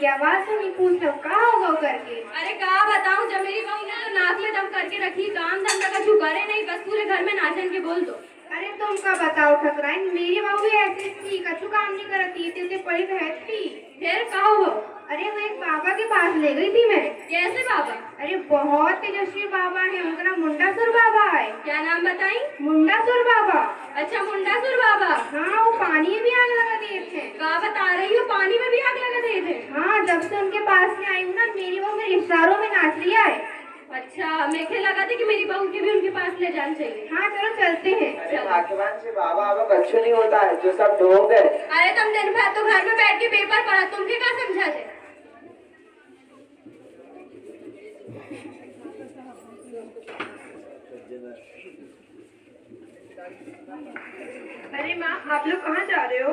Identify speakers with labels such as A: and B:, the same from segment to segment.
A: की आवाज से नहीं पूछ लो कहाँ होगा करके।
B: अरे कहा बताऊं, जब मेरी बहू ने तो नाक में दम करके रखी, काम धंधा का झुकारे नहीं, बस पूरे घर में नाचन के बोल दो।
A: अरे तुम का बताओ ठकराइन, मेरी बहू भी ऐसी थी, कछु काम नहीं करती थी, उसे पड़ी रहती।
B: फिर कहा हो?
A: अरे वो एक बाबा के पास ले गई थी मैं।
B: कैसे बाबा?
A: अरे बहुत तेजस्वी बाबा है, उनका नाम मुंडासुर बाबा है।
B: क्या नाम बताई?
A: मुंडासुर बाबा।
B: अच्छा, मुंडासुर बाबा।
A: हाँ, वो पानी में भी आग लगा दिए थे।
B: कहा बता रही हो, पानी में भी आग लगा दिए थे?
A: हाँ, जब से उनके पास में आई हूँ ना, मेरी बहू मेरे इशारों में नाच लिया है।
B: अच्छा, मैं ख्याल लगा था कि मेरी बहू के भी उनके पास ले जाना चाहिए।
A: हाँ चलो चलते हैं।
C: भाग्यवान से बाबा अब कछु नहीं होता है, जो सब ढोंग है।
B: अरे तुम दिन भर तो घर में बैठ के पेपर पढ़ा, तुमके क्या समझाते?
A: अरे माँ, आप लोग कहाँ जा रहे हो?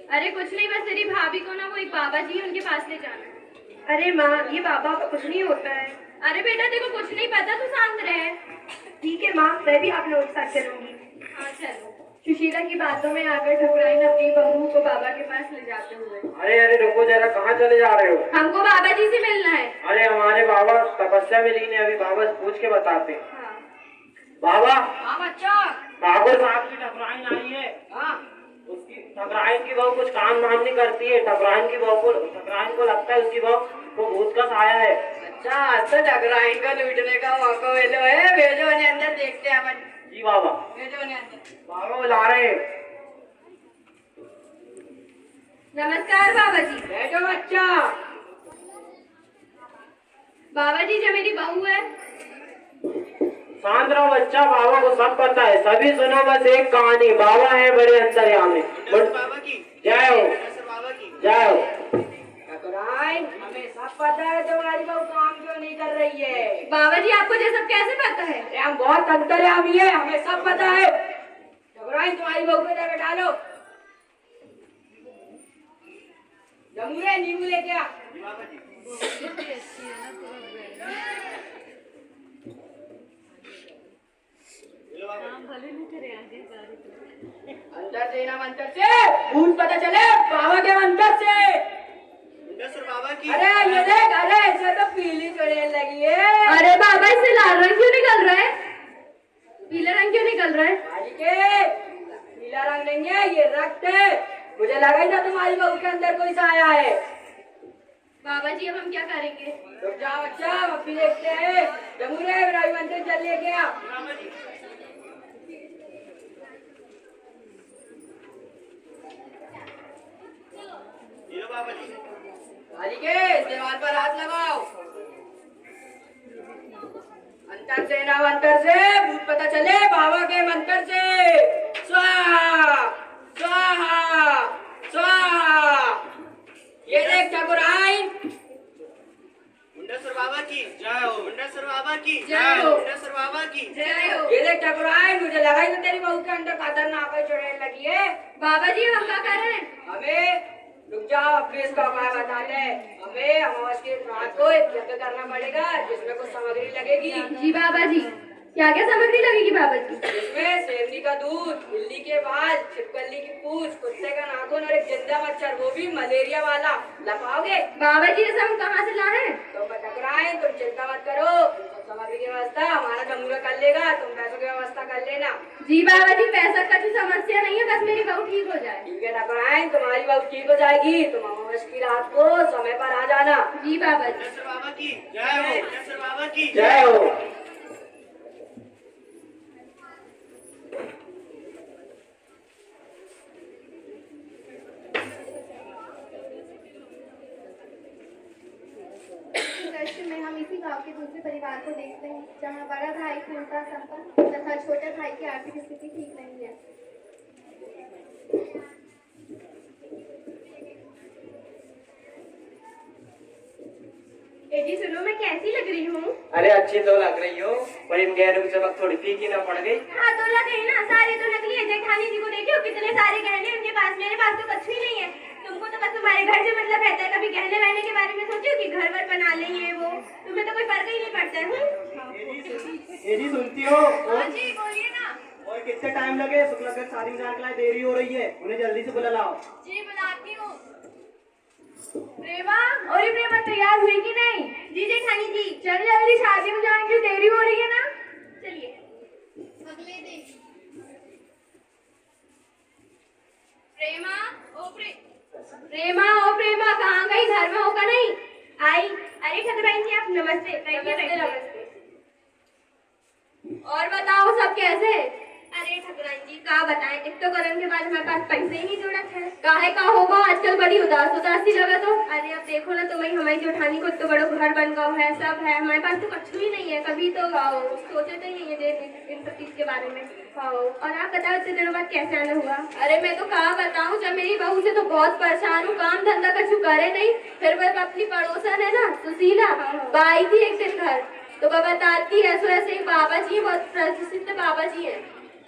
B: अरे कुछ नहीं, बस तेरी भाभी को ना वो एक बाबा जी है, उनके पास ले जाना है।
A: अरे माँ, ये बाबा का कुछ नहीं होता है।
B: अरे बेटा देखो, कुछ नहीं पता, तू शांत रहे।
A: ठीक है माँ, मैं भी आप लोगों के साथ चलूंगी।
B: हाँ चलो।
A: सुशीला की बातों में आकर ठकुराइन अपनी बहू को बाबा के पास ले जाते हुए।
C: अरे अरे रुको जरा, कहाँ चले जा रहे हो?
B: हमको बाबा जी से मिलना है।
C: अरे हमारे बाबा तपस्या में लीन है, अभी बाबा से पूछ के बताते हैं।
B: हाँ।
C: बाबा,
B: हाँ बच्चा।
C: ठाकुर साहब की ठकुराइन आई है।
B: हाँ।
C: उसकी ठकुराइन की बहू कुछ काम धाम नहीं करती है। ठकुराइन को लगता है उसकी बहू को भूत का साया है।
D: अच्छा, तो ठकुराइन को लूटने का मौका मिलो है। भेजो उन्हें अंदर, देखते हैं अपन।
C: जी बाबा।
D: भेजो उन्हें अंदर।
C: बाबा बुला रहे हैं।
B: नमस्कार बाबा जी।
D: बैठो बच्चा।
B: बाबा जी, जो मेरी बहू है।
C: शांत रहो बच्चा, बाबा को सब पता है। सभी सुनो बस एक कहानी। बाबा है बड़े अंतर्यामी।
D: बाबा की
C: जय हो,
D: बाबा की
C: जय हो।
D: ठकुराइन, हमें सब पता है तुम्हारी बहू काम क्यों नहीं कर रही है।
B: बाबा जी, आपको ये सब कैसे पता है?
D: अरे हम बहुत अंतर्यामी है, हमें सब पता है। ठकुराइन, तुम्हारी बहू को इधर बैठा लो। जमुरे नींबू लेके आ। अंदर देना मंत्र से, भूत पता चले बाबा के मंत्र से।
C: बाबा की।
D: अरे ये देख, अरे इसे तो पीली चढ़ने लगी है।
B: अरे बाबा, इससे लाल रंग क्यों निकल रहा है? पीला रंग क्यों निकल रहा है?
D: के पीला रंग नहीं है, ये रक्त है। मुझे लगा ही था तुम्हारी बहू के अंदर कोई साया है।
B: बाबा जी, अब हम क्या करेंगे?
D: रुक जाओ बच्चा, अब भी देखते हैं। जमुरे राई मंदिर चल लेके आ। के दीवार पर हाथ लगाओ। अंतर से ना मंत्र से भूत पता चले बाबा के मंत्र से। स्वाहा स्वाहा स्वाहा। ये देख ठकुराइन।
C: मुंडेश्वर बाबा की जय हो। मुंडेश्वर बाबा की
B: जय हो।
C: मुंडेश्वर बाबा की
B: जय हो।
D: ये देख ठकुराइन, मुझे लगा ही था तेरी बहू के अंदर खतरनाक चढ़ने लगी है।
B: बाबा जी, हम क्या कर रहे हैं?
D: हमें रुक जाओ, अपने इसका उपाय बता दे। हमें अमावस की रात को एक यज्ञ करना पड़ेगा जिसमें कुछ सामग्री लगेगी।
B: जी बाबा जी, क्या क्या सामग्री लगेगी बाबा जी?
D: इसमें शेरनी का दूध, बिल्ली के बाल, छिपकली की पूंछ, कुत्ते का नाखून और एक जिंदा मच्छर, वो भी मलेरिया वाला। लपाओगे?
B: बाबा जी, ये सब हम कहाँ से लाए?
D: तुम ठकुराइन, तुम चिंता मत करो, तुम सामग्री की व्यवस्था हमारा जमुरा कर लेगा, तुम पैसों की व्यवस्था कर लेना।
B: जी बाबा जी, पैसा का कोई समस्या नहीं है, बस मेरी बहू ठीक हो जाए।
D: ठीक है ठकुराइन, तुम्हारी बहू ठीक हो जाएगी। तुम अमावस की रात को समय पर आ जाना।
B: जी बाबा जी।
C: बाबा की जय हो। बाबा की जय हो।
A: में हम इसी गांव के दूसरे परिवार को देखते हैं जहां बड़ा भाई पूर्णतः संपन्न तथा छोटे भाई की आर्थिक स्थिति ठीक नहीं है। जी सुनो, मैं कैसी लग रही हूँ?
C: अरे अच्छी तो लग रही हो, पर इन गहनों की चमक थोड़ी फीकी ना पड़ गई?
A: हाँ तो लगे ना, सारे तो नकली है। जेठानी जी को देखियो, कितने सारे गहने उनके पास, मेरे पास तो कुछ भी नहीं है। तुमको तो बस तुम्हारे घर से मतलब रहता है, कभी गहने वहने के बारे में सोचो कि घर वर बना ले ये वो, तुम्हें तो कोई फर्क ही नहीं पड़ता है।
C: ये जी सुनती हो?
B: हाँ जी, बोलिए ना।
C: और कितने टाइम लगे? शुक्ला के शादी में जाने के लिए देरी हो रही है, उन्हें जल्दी से बुला लाओ।
B: जी बुलाती हूँ। प्रेमा, और प्रेमा तैयार हुई कि नहीं?
A: जी जेठानी जी।
B: चल जल्दी, शादी में जाने के लिए देरी हो रही है ना।
A: चलिए।
B: प्रेमा, ओ प्रेमा, कहाँ गई? घर में होगा नहीं?
A: आई। अरे ठकुराइन जी आप नमस्ते।
B: नमस्ते। और बताओ सब कैसे?
A: अरे ठकुराइन जी का बताएं, एक तो करण के बाद हमारे पास पैसे ही नहीं जोड़ा था।
B: काहे का होगा? आजकल बड़ी उदास उदासी लगा तो।
A: अरे अब देखो ना तुम्हें, हमारी जेठानी को तो बड़ो घर बन गया है, सब है, हमारे पास तो कुछ भी नहीं है। कभी तो सोचे तो ही नहीं है इन सब चीज के बारे में। और आप बताओ इतने दिनों बाद कैसे आना हुआ?
B: अरे मैं तो कहा बताऊं, जब मेरी बहू से तो बहुत परेशान हूँ, काम धंधा का करे नहीं। फिर वह अपनी पड़ोसन है ना सुशीला, आई थी एक दिन घर, तो वह बताती ऐसे एक बाबा जी, बहुत प्रसिद्ध बाबा जी है,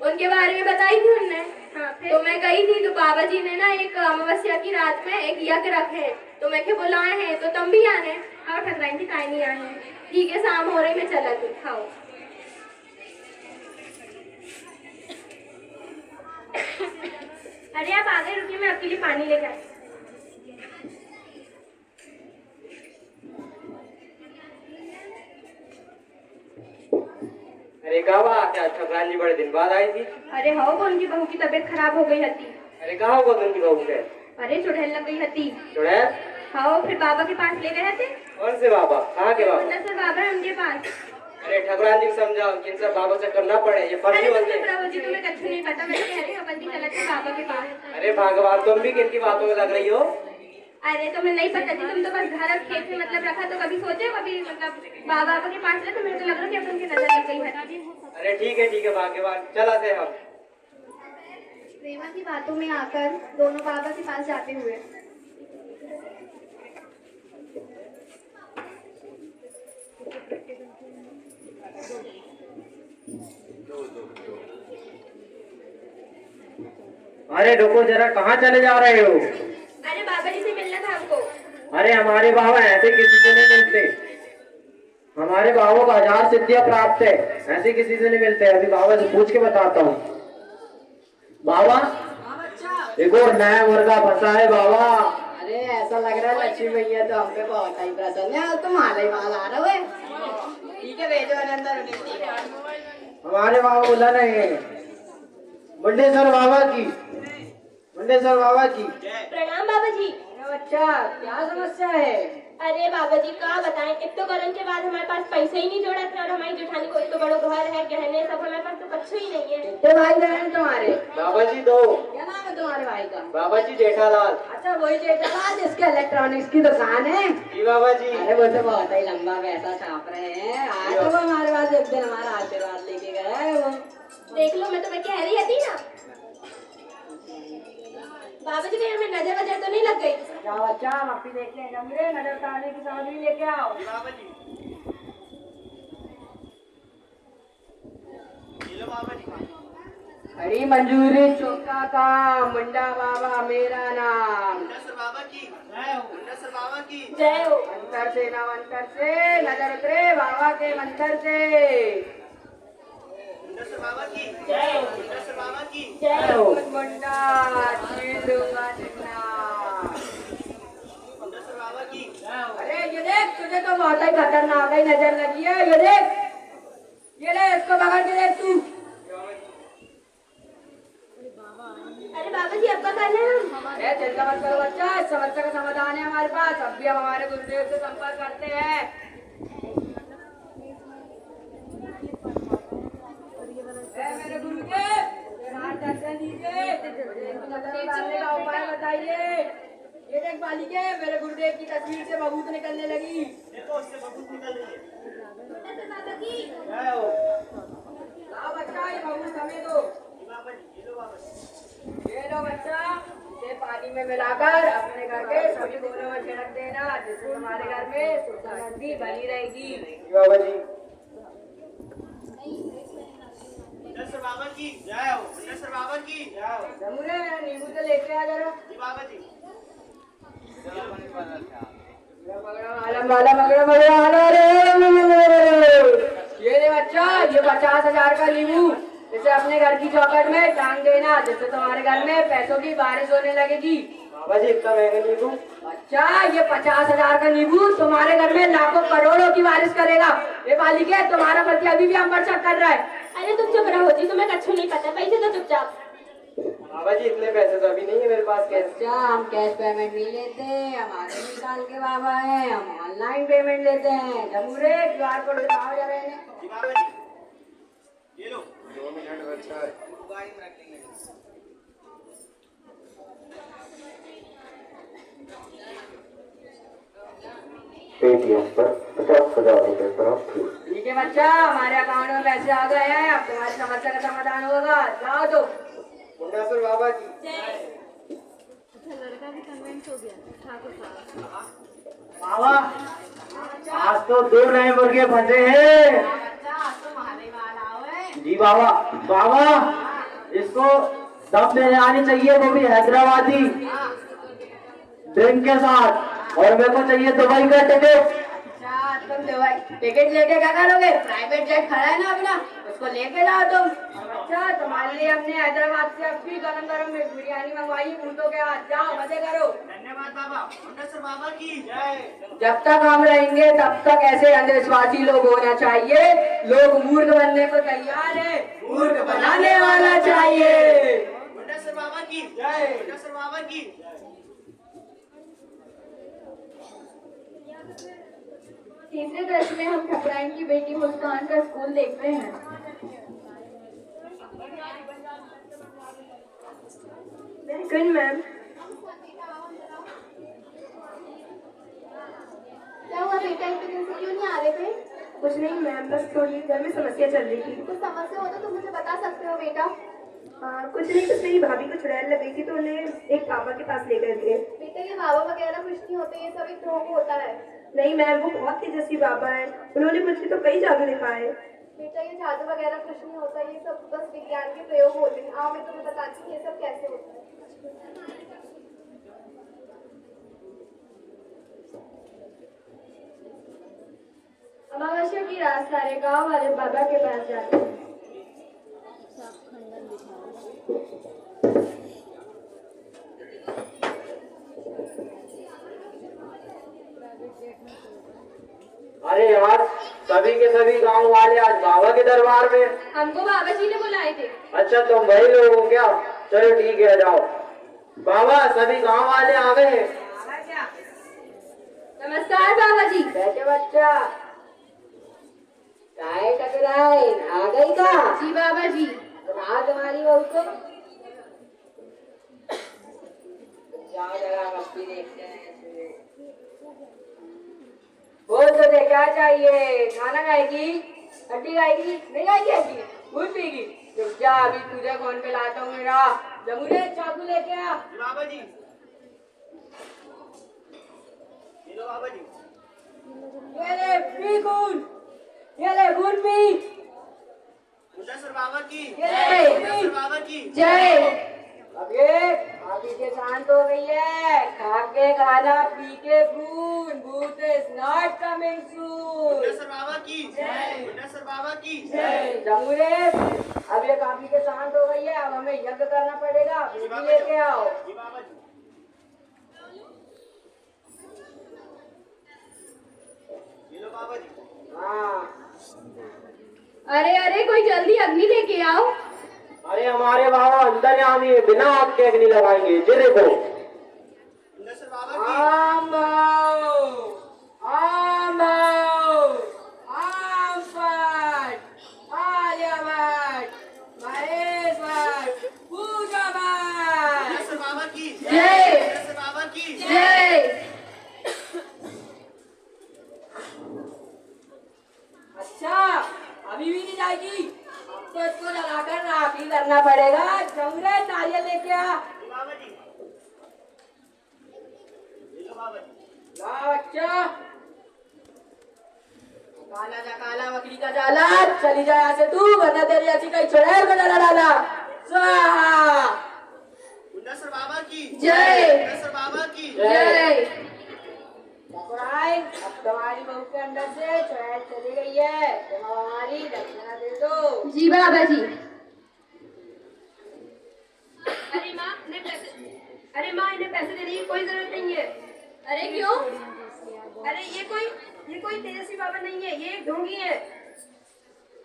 B: उनके बारे में बताई थी उनने।
A: हाँ,
B: तो मैं गई थी, तो बाबा जी ने ना एक अमावस्या की रात में एक यज्ञ रखे हैं, तो मैं के बुलाए हैं, तो तुम भी आने।
A: हाँ ठकुराइन जी काहे नहीं आए हैं।
B: ठीक है, शाम हो रही, मैं चला तू।
A: हाँ। अरे आप आगे रुकिए, मैं आपके लिए पानी लेकर आई।
C: अरे कहा क्या ठकुराइन जी बड़े दिन बाद आई थी?
A: अरे हो वो उनकी बहू की तबीयत खराब हो गई हती।
C: अरे कहा होगा तुमकी बहू के?
A: अरे चुड़ैल लग गई हती।
C: चुड़ैल?
A: हाँ, फिर बाबा के पास ले गए थे।
C: कौन से बाबा? कहाँ के बाबा?
A: मतलब सर बाबा है उनके पास।
C: अरे ठकुराइन जी को समझाओ कि इन सब बाबों से करना पड़े, ये फर्जी
A: अरे
C: बनते हैं।
A: प्रभु जी तुम्हें कुछ नहीं पता, मैं तो कह रही हूँ अपन भी चले थे बाबा के पास।
C: अरे भगवान, तुम भी किनकी बातों में लग रही हो?
A: अरे तुम्हें नहीं पता थी, तुम तो बस घर अब खेत में मतलब रखा, तो कभी सोचे कभी मतलब बाबा के पास गए, तो मेरे को लग रहा कि अब उनकी नजर लग गई है।
C: अरे ठीक है भाग्यवान, चला से हम।
A: प्रेमा की बातों में आकर दोनों बाबा के पास जाते हुए
C: अरे रुको जरा, कहाँ चले जा रहे हो?
A: अरे बाबा जी से मिलना था हमको।
C: अरे हमारे बाबा ऐसे किसी से नहीं मिलते, हमारे बाबा को 1000 सिद्धियां प्राप्त है, ऐसे किसी से नहीं मिलते। अभी बाबा से पूछ के बताता हूँ। बाबा एक और नया मुर्गा फंसा है बाबा।
D: अरे ऐसा लग रहा है लक्ष्मी भैया तो हम पे बहुत ही प्रसन्न है, और तुम हाल ही माल आ रहे हो। ठीक है, भेजो अंदर उन्हें।
C: हमारे बाबा बोला नहीं, मुंडेश्वर बाबा की, मुंडेश्वर बाबा की।
A: प्रणाम बाबा जी।
D: बच्चा क्या समस्या है?
A: अरे बाबा जी क्या बताएं, एक तो करण के बाद हमारे पास पैसे ही नहीं जोड़ा था, और हमारी जेठानी को एक तो बड़ो घर है, गहने सब, हमारे पास तो कुछ ही नहीं है।
D: कितने भाई बहन तुम्हारे?
C: बाबा जी 2।
D: क्या नाम है तुम्हारे भाई का?
C: बाबा जी जेठालाल।
D: अच्छा वही जेठालाल जिसके इलेक्ट्रॉनिक्स की दुकान है?
C: जी बाबा जी।
D: अरे वो तो बहुत ही लंबा पैसा छाप रहे हैं। आए तो वो हमारे पास एक दिन हमारा आशीर्वाद लेके गए वो।
A: देख लो, मैं तुम्हें कह रही थी ना। बाबा जी हमें नजर वजर तो नहीं लग गई?
D: जाओ बच्चा, हम अपनी देख लेंगे। हमरे नजर ताने की सामग्री लेके आओ।
C: बाबा जी। बाबा जी।
D: हरी मंजूरी चौका का मुंडा बाबा मेरा नाम।
C: बाबा की जय हो, मुंडेश्वर बाबा की
A: जय हो।
D: अंतर से ना अंतर से नजर उतरे बाबा के मंत्र से।
C: मुंडेश्वर बाबा की जय हो, मुंडेश्वर बाबा की
A: जय हो।
D: मुंडा दूंगा जितना।
C: मुंडेश्वर बाबा की जय हो।
D: अरे ये देख, तुझे तो बहुत ही खतरनाक ही नजर लगी है। ये देख, ये ले, इसको पकड़ के देख तू।
A: अरे बाबा जी अब क्या करना है हम?
D: अरे चिंता मत करो बच्चा, इस समस्या का समाधान है हमारे पास। अब भी हम हमारे गुरुदेव से संपर्क करते हैं। मेरे गुरुदेव दर्शन दीजिए, डालने का उपाय बताइए। ये देख बालिके, मेरे गुरुदेव की तस्वीर से बबूत निकलने लगी।
C: देखो उससे बबूत निकल रही है।
A: बाबा जी
C: जय हो।
D: लाओ बच्चा, ये बबूत हमें दो।
C: बाबा जी, ये लो बाबा जी।
D: ये लो बच्चा, इसे पानी में मिलाकर अपने घर के सभी कोनों में छिड़क देना, जिससे हमारे घर में सुख शांति बनी रहेगी।
C: बाबा जी। मुंडेश्वर बाबा की जय हो, मुंडेश्वर बाबा की जय हो।
D: जमुने नींबू तो लेके आ जरा।
C: जी बाबा जी।
D: आलम वाला मगड़ा मगड़ा आला रे। ये ले बच्चा, ये 50,000 का नींबू, इसे अपने घर की चौखट में टांग देना, जिससे तुम्हारे घर में पैसों की बारिश होने लगेगी।
C: बाबा जी इतना महंगा नींबू?
D: अच्छा, ये 50,000 का नींबू तुम्हारे घर में लाखों करोड़ों की बारिश करेगा। ये बालिके, तुम्हारा पति अभी भी हम पर शक कर रहा है।
B: अरे तुम चुप रहो जी, तुम्हें कछु नहीं पता, पैसे तो चुपचाप।
C: बाबा जी इतने पैसे तो अभी नहीं है मेरे पास कैश।
D: अच्छा, हम कैश पेमेंट नहीं लेते, हमारे निकाल के बाबा है, हम ऑनलाइन पेमेंट लेते हैं। जमूरे QR कोड दिखाओ जरा इन्हें।
C: ये लो 2 मिनट बचा है। पेटीएम पर 50,000 रुपए प्राप्त हुए।
D: ठीक है बच्चा, हमारे अकाउंट में पैसे आ गए हैं, अब तुम्हारी समस्या का समाधान होगा। जाओ तो।
C: मुंडासुर बाबा की बाबा, आज तो 2 नए मुर्गे फंसे हैं। जी बाबा। बाबा इसको दम में आनी चाहिए, वो भी हैदराबादी ड्रिंक के साथ, और मेरे को चाहिए दुबई का टिकट।
D: अच्छा, तुम दुबई टिकट लेके क्या करोगे? प्राइवेट जेट खड़ा है ना अपना, उसको लेके जाओ तुम। अच्छा, तुम्हारे लिए हमने हैदराबाद से अभी गरम गरम बिरयानी मंगवाई, ऊँटों के हाथ। जाओ मजे करो।
C: धन्यवाद बाबा। मुंडासुर बाबा की जय।
D: जब तक हम रहेंगे तब तक ऐसे अंधविश्वासी लोग होना चाहिए। लोग मूर्ख बनने को तैयार है, मूर्ख बनाने वाला चाहिए।
C: मुंडासुर बाबा की जय। मुंडासुर बाबा की।
B: तीसरे दृश्य में हम ठकुराइन की बेटी मुस्कान का स्कूल देख रहे हैं।
A: बिल्कुल मैम।
B: क्या हुआ बेटा, इतने दिन से क्यों नहीं आ रहे थे?
A: कुछ नहीं मैम, बस थोड़ी घर में समस्या चल रही थी।
B: कुछ समस्या हो तो तुम मुझे बता सकते हो बेटा।
A: कुछ नहीं, बस मेरी भाभी को चुड़ैल लग गई थी तो उन्हें एक पापा के पास ले गए थे।
B: बेटा ये बाबा वगैरह कुछ नहीं होते, ये सब एक ढोंग होता है।
A: नहीं मैम, वो बहुत तेजस्वी बाबा है, उन्होंने मुझे तो कई जादू दिखाए।
B: बेटा ये जादू वगैरह कुछ नहीं होता, ये सब बस विज्ञान के प्रयोग होते हैं। आओ मैं तुम्हें बताती हूँ ये सब कैसे होता है। अमावस्या की रात सारे गांव वाले बाबा के पास जाते हैं।
C: अरे यार, सभी के सभी गांव वाले आज बाबा के दरबार में।
B: हमको बाबा जी ने बुलाए थे।
C: अच्छा तुम वही लोग हो क्या? चलो ठीक है, जाओ। बाबा सभी गांव वाले आ गए हैं।
B: नमस्कार बाबा जी।
D: बैठे बच्चा। काय टकराए आ गई का?
B: जी बाबा जी।
D: सुना तुम्हारी बहू को। जाओ जरा मस्ती देखते हैं। बोल तो दे, क्या चाहिए? खाना खाएगी, हड्डी खाएगी, नहीं खाएगी हड्डी, दूध पीगी? रुक जा, अभी तुझे फोन पे लाता हूँ मेरा। जमुरे चाकू लेके आ।
C: बाबा जी। ये लो बाबा जी।
D: ये ले पी खून, ये ले खून पी।
C: मुंडासुर बाबा की
D: जय।
C: मुंडासुर बाबा की
B: जय।
D: अब ये अभी से शांत हो गई है। खा के खाना, पी के खून। भूत इज नॉट कमिंग सून।
C: मुंडासुर बाबा की जय। मुंडासुर बाबा की
D: जय। जमुरे अब ये काफी से शांत हो गई है, अब हमें यज्ञ करना पड़ेगा। बेटी लेके आओ।
C: जी बाबा जी। ये लो बाबा जी।
D: हाँ
B: अरे अरे कोई जल्दी अग्नि लेके आओ।
C: अरे हमारे बाबा अंतर्यामी है, बिना आग के अग्नि लगाएंगे। ये देखो। मुंडासुर बाबा की
D: आम भाव, आम भाव, आम पाठ, आर्य पाठ, महेश पाठ, पूजा पाठ।
C: मुंडासुर बाबा की
B: जय।
C: मुंडासुर बाबा की
B: जय।
D: अच्छा, अभी भी नहीं जाएगी? अब तो इसको जलाकर राख ही करना पड़ेगा। जमुरे नारियल लेके आ।
C: जी बाबा जी। ये लो बाबा जी।
D: ला बच्चा। काला जा काला, बकरी का जाला। चली जा यहाँ से तू, वरना तेरी ऐसी कहीं चुड़ैल को जला डाला। स्वाहा।
C: मुंडासुर बाबा की
B: जय।
C: मुंडासुर बाबा की
B: जय।
D: ठकुराइन, अब तुम्हारी बहू के अंदर से चुड़ैल चली गई है, तुम हमारी दक्षिणा दे दो।
B: जी बाबा जी।
A: अरे माँ, इन्हें पैसे देने की कोई जरूरत नहीं है।
B: अरे क्यों?
A: अरे ये कोई तेजस्वी बाबा नहीं है, ये एक ढोंगी है।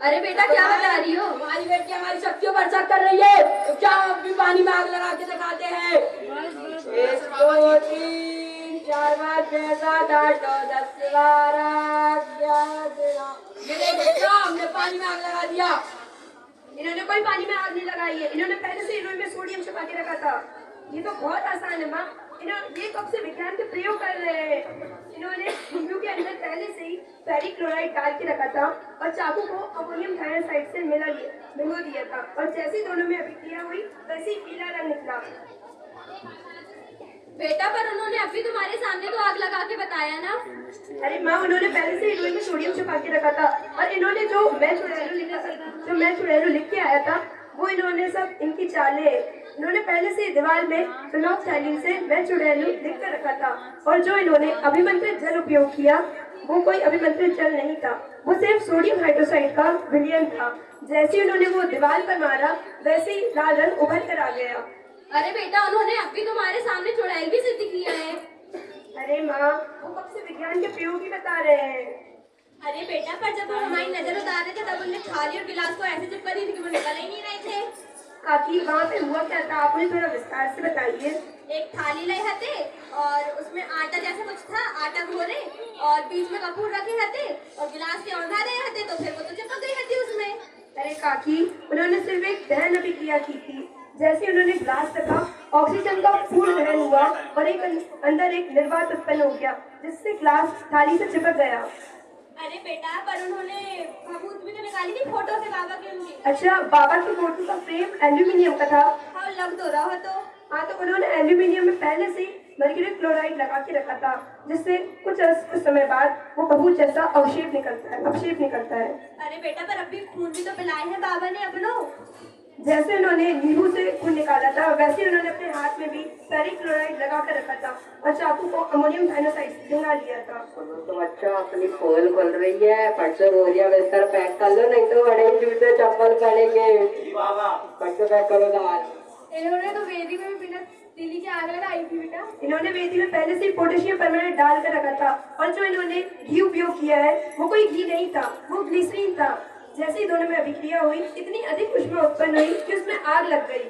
B: अरे बेटा क्या बता रही हो?
D: हमारी बेटी हमारी शक्तियों पर शक कर रही है, तो क्या हम भी पानी में आग लगा के दिखाते हैं? 1 2 3 4 5 6 7 8 9 10 12 11 13। ये देखो हमने पानी में आग लगा दिया।
A: इन्होंने कोई पानी में आग नहीं लगाई है, इन्होंने पहले से इन्होंने सोडियम छुपा के रखा था। ये तो बहुत आसान है माँ, ये कब से विज्ञान के प्रयोग कर रहे हैं। इन्होंने नींबू के अंदर पहले से ही फेरिक क्लोराइड डाल के रखा था और चाकू को अमोनियम थायोसाइड से भिगो दिया था, और जैसे दोनों में अभिक्रिया हुई वैसे ही पीला रंग निकला।
B: बेटा पर उन्होंने अभी तुम्हारे सामने तो आग लगा के बताया ना।
A: अरे माँ, उन्होंने पहले से इन्होंने सोडियम छुपा के रखा था, और इन्होंने जो मैं चुड़ैलो लिख के आया था वो इन्होंने सब इनकी चालें। इन्होंने पहले से दीवार में फिनोक्साइलिन से मैं चुड़ैलो लिख कर रखा था, और जो इन्होंने अभिमंत्रित जल उपयोग किया वो कोई अभिमंत्रित जल नहीं था, वो सिर्फ सोडियम हाइड्रोक्साइड का विलयन था। जैसे उन्होंने वो दीवार पर मारा वैसे ही लाल रंग उभर कर आ गया।
B: अरे बेटा उन्होंने अभी तुम्हारे सामने चुड़ैल भी सिद्ध किया है।
A: अरे माँ, वो कब से विज्ञान के प्रयोग ही बता रहे हैं।
B: अरे बेटा पर जब वो हमारी नजर उतार रहे थे तब उनने थाली और गिलास को ऐसे चिपका दी थी कि वो निकल ही नहीं रहे थे।
A: काकी, वहाँ पे हुआ क्या था, आप मुझे थोड़ा विस्तार से बताइए।
B: एक थाली ले हते और उसमें आटा जैसा कुछ था, आटा घोरे और बीच में कपूर रखे हते और गिलास के ओढ़ा रहे हते, तो फिर वो तो चिपक गई हती उसमें।
A: अरे काकी, उन्होंने सिर्फ एक दहन अभिक्रिया की थी। जैसे उन्होंने ग्लास रखा, ऑक्सीजन का पूर्ण दहन हुआ और अंदर एक निर्वात उत्पन्न हो गया, जिससे ग्लास थाली से चिपक गया।
B: अरे बेटा पर उन्होंने भभूत भी तो निकाली थी फोटो से बाबा की उनकी।
A: अच्छा, बाबा की फोटो का फ्रेम एल्यूमिनियम का था।
B: हाँ लग तो रहा तो।
A: हाँ, तो उन्होंने एल्यूमिनियम में पहले से मर्क्यूरी क्लोराइड लगा के रखा था, जिससे कुछ समय बाद वो भभूत जैसा अपक्षेप निकलता है।
B: अरे बेटा पर अभी खून भी तो पिलाए हैं बाबा ने अपनों।
A: जैसे उन्होंने नींबू से खून निकाला था वैसे उन्होंने अपने हाथ में भी फेरिक क्लोराइड लगा कर रखा था और चाकू को अमोनियम थायोसाइड से भिगा लिया था।
C: तो बच्चा अपनी पोल खोल रही है, फट से बोरिया बिस्तर पैक कर लो, नहीं तो बड़े जूते चप्पल पहनेंगे। फट से पैक करो दाल।
B: इन्होंने तो वेदी में भी बिना तिली के आग लगाई थी बेटा।
A: इन्होंने वेदी में पहले से पोटेशियम परमानेंट डाल कर रखा था, और जो इन्होंने घी उपयोग किया है वो कोई घी नहीं था, वो ग्लिसरीन था। जैसे ही दोनों में अभिक्रिया हुई इतनी अधिक ऊष्मा उत्पन्न हुई कि उसमें आग लग गई,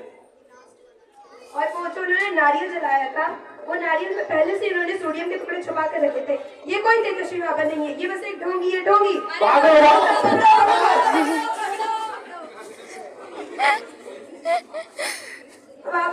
A: और वो जो उन्होंने नारियल जलाया था वो नारियल में पहले से इन्होंने सोडियम के टुकड़े छुपा कर रखे थे। ये कोई तेजस्वी बाबा नहीं है, ये बस एक ढोंगी है, ढोंगी।